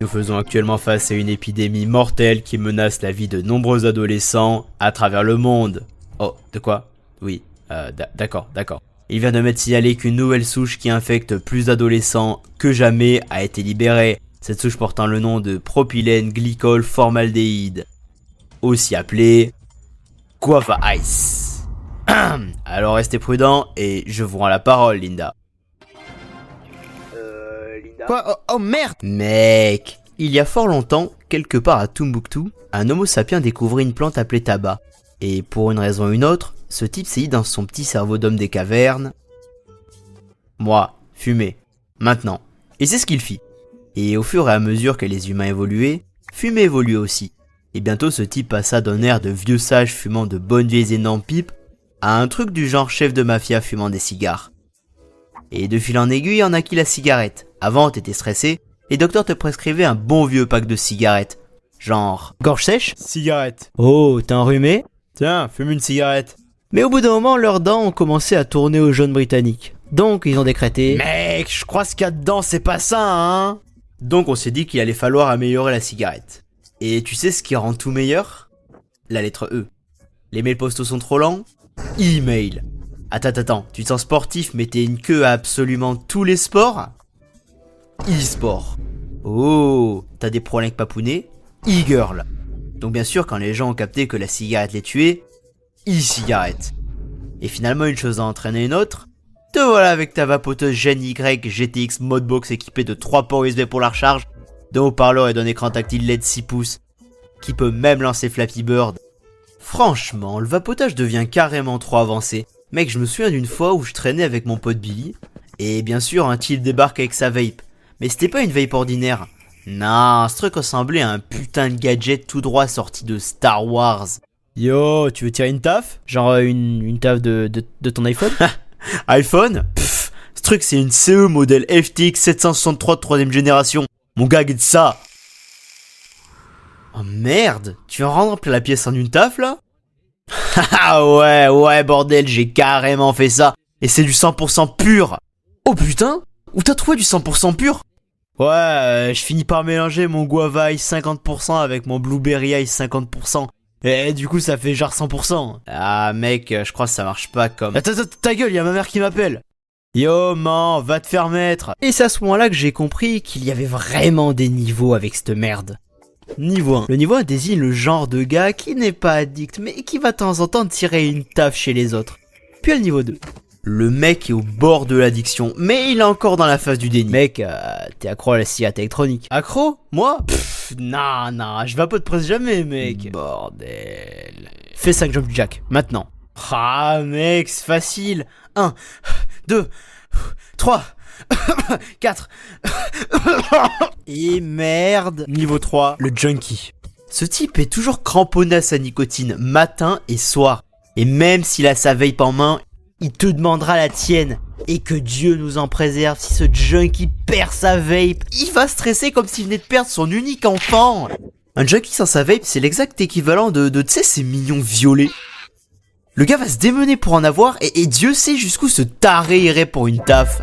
Nous faisons actuellement face à une épidémie mortelle qui menace la vie de nombreux adolescents à travers le monde. Oh, de quoi? Oui, d'accord. Il vient de m'être signalé qu'une nouvelle souche qui infecte plus d'adolescents que jamais a été libérée. Cette souche portant le nom de propylène glycol formaldéhyde, aussi appelé Guava Ice. Alors restez prudents et je vous rends la parole, Linda. Linda? Quoi? Oh merde! Mec, il y a fort longtemps, quelque part à Tombouctou, un homo sapiens découvrit une plante appelée tabac. Et pour une raison ou une autre, ce type s'est dit dans son petit cerveau d'homme des cavernes: moi, fumer, maintenant. Et c'est ce qu'il fit. Et au fur et à mesure que les humains évoluaient, fumer évoluait aussi. Et bientôt ce type passa d'un air de vieux sage fumant de bonnes vieilles énormes pipes à un truc du genre chef de mafia fumant des cigares. Et de fil en aiguille, en acquit la cigarette. Avant, t'étais stressé, les docteurs te prescrivaient un bon vieux pack de cigarettes. Genre, gorge sèche? Cigarette. Oh, t'es enrhumé? Tiens, fume une cigarette. Mais au bout d'un moment, leurs dents ont commencé à tourner aux jaunes britanniques. Donc, ils ont décrété: mec, je crois ce qu'il y a dedans, c'est pas ça, hein? Donc, on s'est dit qu'il allait falloir améliorer la cigarette. Et tu sais ce qui rend tout meilleur? La lettre E. Les mails postaux sont trop lents? Email. Attends, tu te sens sportif mais t'es une queue à absolument tous les sports? E-sport. Oh, t'as des problèmes avec papounet? E-girl. Donc bien sûr, quand les gens ont capté que la cigarette les tuait, e-cigarette. Et finalement, une chose a entraîné une autre. Te voilà avec ta vapoteuse Gen Y GTX Modbox équipée de 3 ports USB pour la recharge, d'un haut-parleur et d'un écran tactile LED 6 pouces, qui peut même lancer Flappy Bird. Franchement, le vapotage devient carrément trop avancé. Mec, je me souviens d'une fois où je traînais avec mon pote Billy, et bien sûr un type débarque avec sa vape. Mais c'était pas une vape ordinaire. Non, ce truc ressemblait à un putain de gadget tout droit sorti de Star Wars. Yo, tu veux tirer une taf? Genre une taf de ton iPhone? iPhone? Pfff, ce truc c'est une CE modèle FTX 763 de 3ème génération. Mon gars, de ça. Oh merde, tu vas remplir la pièce en une taf là? Ah ouais bordel, j'ai carrément fait ça. Et c'est du 100% pur. Oh putain, où t'as trouvé du 100% pur? Ouais, je finis par mélanger mon Guava Ice 50% avec mon Blueberry Ice 50%. Et du coup ça fait genre 100%. Ah mec, je crois que ça marche pas comme... Attends, ta gueule, y'a ma mère qui m'appelle. Yo man, va te faire mettre. Et c'est à ce moment là que j'ai compris qu'il y avait vraiment des niveaux avec cette merde. Niveau 1. Le niveau 1 désigne le genre de gars qui n'est pas addict, mais qui va de temps en temps tirer une taf chez les autres. Puis le niveau 2. Le mec est au bord de l'addiction, mais il est encore dans la phase du déni. Mec, t'es accro à la cigarette électronique. Accro? Moi? Pfff, non, je vapote presque jamais, mec. Bordel. Fais 5 jump jack, maintenant. Ah mec, c'est facile. 1, 2, 3... 4. Et merde. Niveau 3, le junkie. Ce type est toujours cramponné à sa nicotine matin et soir. Et même s'il a sa vape en main, il te demandera la tienne. Et que Dieu nous en préserve, si ce junkie perd sa vape, il va stresser comme s'il venait de perdre son unique enfant. Un junkie sans sa vape, c'est l'exact équivalent de tu sais, ces mignons violets. Le gars va se démener pour en avoir et Dieu sait jusqu'où ce taré irait pour une taf.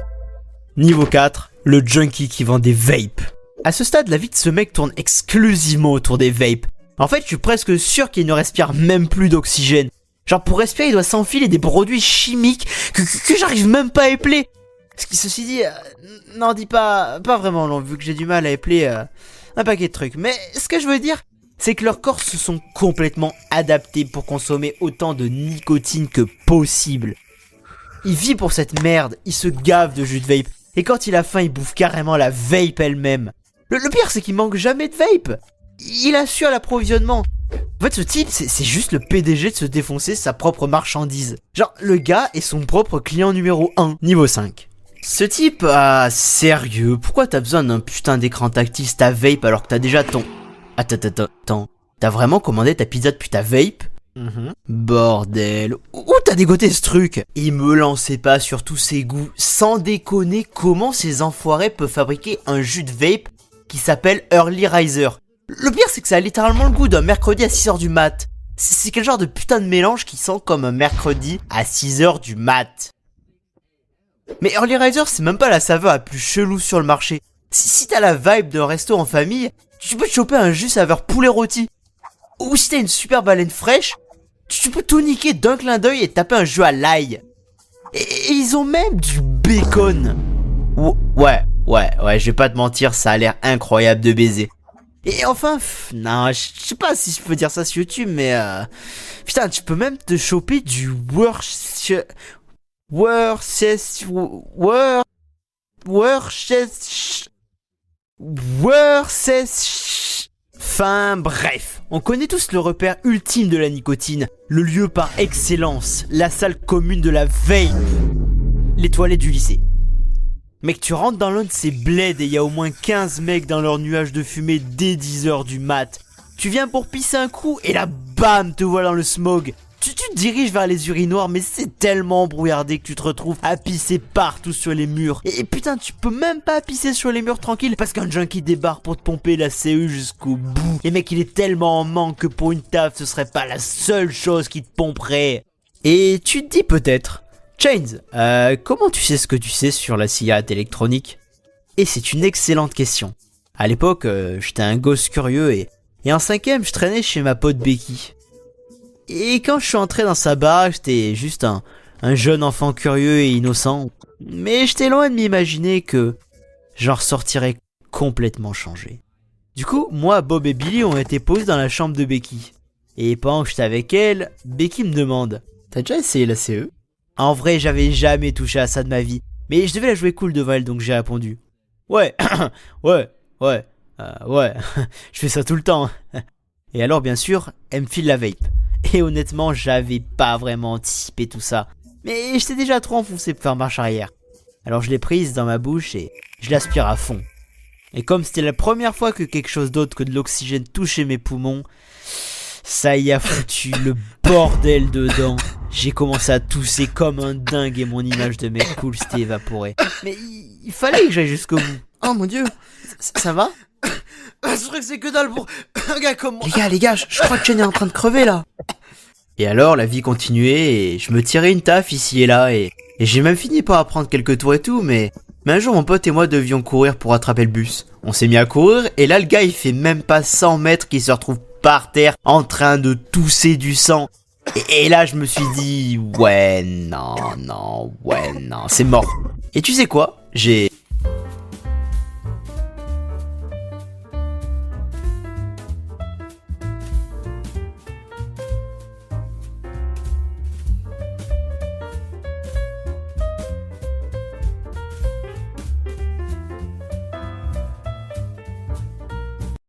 Niveau 4, le junkie qui vend des vapes. À ce stade, la vie de ce mec tourne exclusivement autour des vapes. En fait, je suis presque sûr qu'il ne respire même plus d'oxygène. Genre pour respirer, il doit s'enfiler des produits chimiques que j'arrive même pas à épeler. Ce qui, ceci dit, n'en dit pas vraiment long, vu que j'ai du mal à épeler un paquet de trucs. Mais ce que je veux dire, c'est que leurs corps se sont complètement adaptés pour consommer autant de nicotine que possible. Il vit pour cette merde, il se gave de jus de vape. Et quand il a faim, il bouffe carrément la vape elle-même. Le pire, c'est qu'il manque jamais de vape. Il assure l'approvisionnement. En fait, ce type, c'est juste le PDG de se défoncer sa propre marchandise. Genre, le gars est son propre client numéro 1, niveau 5. Ce type, sérieux, pourquoi t'as besoin d'un putain d'écran tactile ta vape alors que t'as déjà ton... Attends, t'as vraiment commandé ta pizza depuis ta vape? Bordel, où t'as dégoté ce truc? Et me lancez pas sur tous ces goûts. Sans déconner, comment ces enfoirés peuvent fabriquer un jus de vape qui s'appelle Early Riser? Le pire, c'est que ça a littéralement le goût d'un mercredi à 6h du mat. C'est quel genre de putain de mélange qui sent comme un mercredi à 6h du mat? Mais Early Riser, c'est même pas la saveur la plus chelou sur le marché. Si t'as la vibe d'un resto en famille, tu peux te choper un jus saveur poulet rôti. Ou si t'as une super baleine fraîche, tu peux tout niquer d'un clin d'œil et taper un jus à l'ail. Et ils ont même du bacon. Ouais, je vais pas te mentir, ça a l'air incroyable de baiser. Et enfin, non, je sais pas si je peux dire ça sur YouTube, mais putain, tu peux même te choper du Worcestershire. Enfin bref, on connaît tous le repère ultime de la nicotine, le lieu par excellence, la salle commune de la vape, les toilettes du lycée. Mec, tu rentres dans l'un de ces bleds et y a au moins 15 mecs dans leur nuage de fumée dès 10h du mat. Tu viens pour pisser un coup et là bam, te voilà dans le smog. Tu te diriges vers les urinoirs mais c'est tellement brouillardé que tu te retrouves à pisser partout sur les murs. Et putain, tu peux même pas pisser sur les murs tranquille parce qu'un junkie débarque pour te pomper la CE jusqu'au bout. Et mec, il est tellement en manque que pour une taf ce serait pas la seule chose qui te pomperait. Et tu te dis peut-être, Chains, comment tu sais ce que tu sais sur la cigarette électronique? Et c'est une excellente question. À l'époque, j'étais un gosse curieux et en 5ème, je traînais chez ma pote Becky. Et quand je suis entré dans sa baraque, j'étais juste un jeune enfant curieux et innocent. Mais j'étais loin de m'imaginer que j'en ressortirais complètement changé. Du coup, moi, Bob et Billy ont été posés dans la chambre de Becky. Et pendant que j'étais avec elle, Becky me demande: t'as déjà essayé la CE? En vrai, j'avais jamais touché à ça de ma vie. Mais je devais la jouer cool devant elle, donc j'ai répondu: ouais, ouais, je fais ça tout le temps. Et alors, bien sûr, elle me file la vape. Et honnêtement, j'avais pas vraiment anticipé tout ça. Mais j'étais déjà trop enfoncé pour faire marche arrière. Alors je l'ai prise dans ma bouche et je l'aspire à fond. Et comme c'était la première fois que quelque chose d'autre que de l'oxygène touchait mes poumons, ça y a foutu le bordel dedans. J'ai commencé à tousser comme un dingue et mon image de mec cool s'était évaporée. Mais il fallait que j'aille jusqu'au bout. Oh mon dieu, ça va? Je crois que c'est que dalle pour un gars comme moi. Les gars, je crois que Chen est en train de crever là. Et alors la vie continuait et je me tirais une taf ici et là et j'ai même fini par apprendre quelques tours et tout, mais un jour mon pote et moi devions courir pour attraper le bus. On s'est mis à courir et là le gars il fait même pas 100 mètres qu'il se retrouve par terre en train de tousser du sang. Et là je me suis dit ouais non, c'est mort. Et tu sais quoi, j'ai